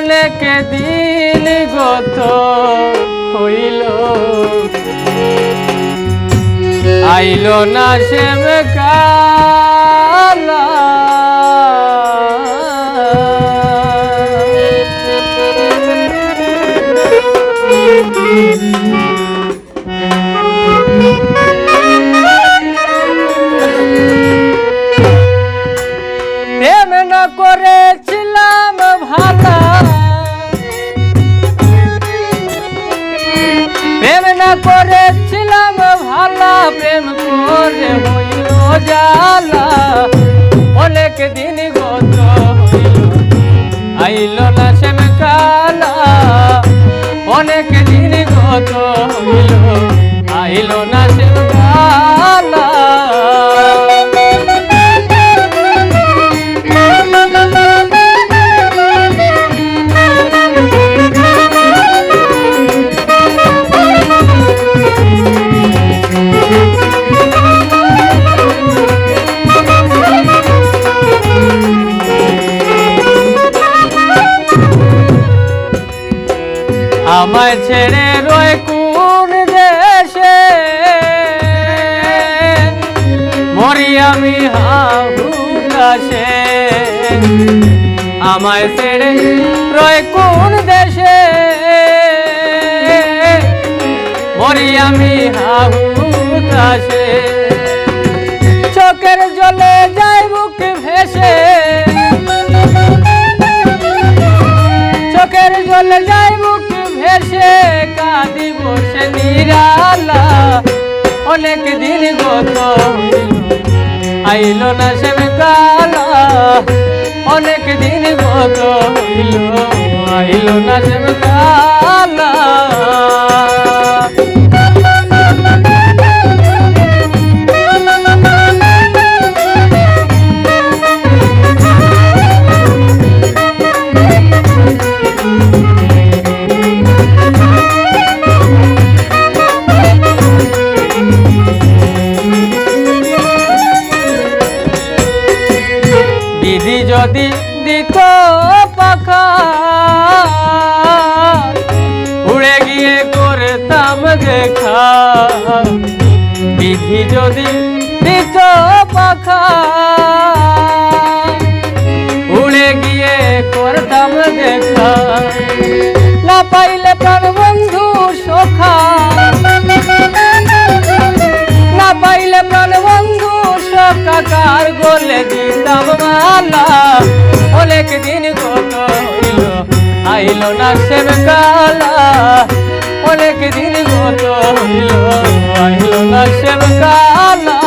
অনেক দিন গত হইল, আইলো না শ্যাম কালা। প্রেম না করেছিলাম ভালা, প্রেম না করেছিলাম ভালা, প্রেম করে হইল জালা। অনেক দিন গত হইল, আইল না শ্যাম কালা। অনেক দিন গত হইল, আইল না শ্যাম কালা। আমায় ছেড়ে রয় কোন দেশে, মরি আমি হাহুকাশে। আমায় ছেড়ে রয় কোন দেশে, মরি আমি হাহুকাশে। চোখের জলে যায় বুক ভেসে, চোখের জলে যায় বুক ভেসে, কাঁদি বসে নিরালা। অনেক দিন গত হইল, আইল না শ্যাম কালা। অনেক দিন গত হইল, আইল না শ্যাম কালা। বিধি যদি দিত পাখা, উড়ে গিয়ে করতাম দেখা। বিধি যদি দিত পাখা, উড়ে গিয়ে করতাম দেখা। না পাইলে প্রাণ বন্ধু সখা, না পাইলে প্রাণ বন্ধু সখা, কার গলে দিতাম মালা। অনেক দিন গত হইল, আইল না শ্যাম কালা। অনেক দিন গত হইল, আইল না শ্যাম কালা।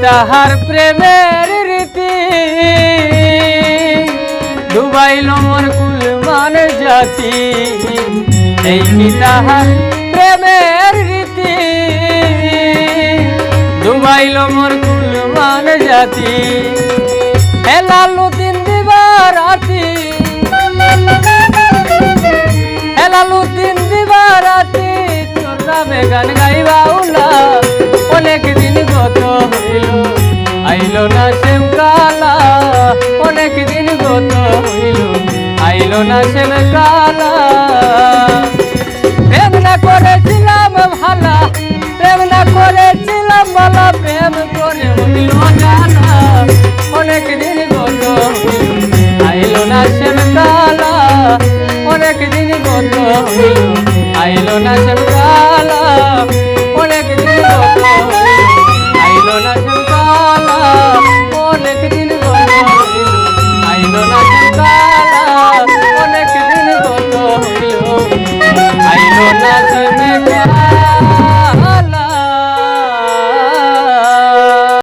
তাহার প্রেমের রীতি, ডুবাইল মোর কুলমান জাতি। এই কি তাহার প্রেমের রীতি, ডুবাইল মোর কুলমান জাতি। হেলালু দিন দিবা রাতি, হেলালু দিন দিবা রাতি, তোর নামে গান গাইবা উলা। অনেক দিন গত হইল, আইল না শ্যাম কালা। অনেক দিন গত হইল, আইল না শ্যাম কালা। প্রেম না করেছিলাম ভালা, প্রেম না করেছিলাম ভালা, প্রেম করে হইল জালা। অনেক দিন গত হইল, আইল না শ্যাম কালা। অনেক দিন গত হইল, আইল না শ্যাম কালা।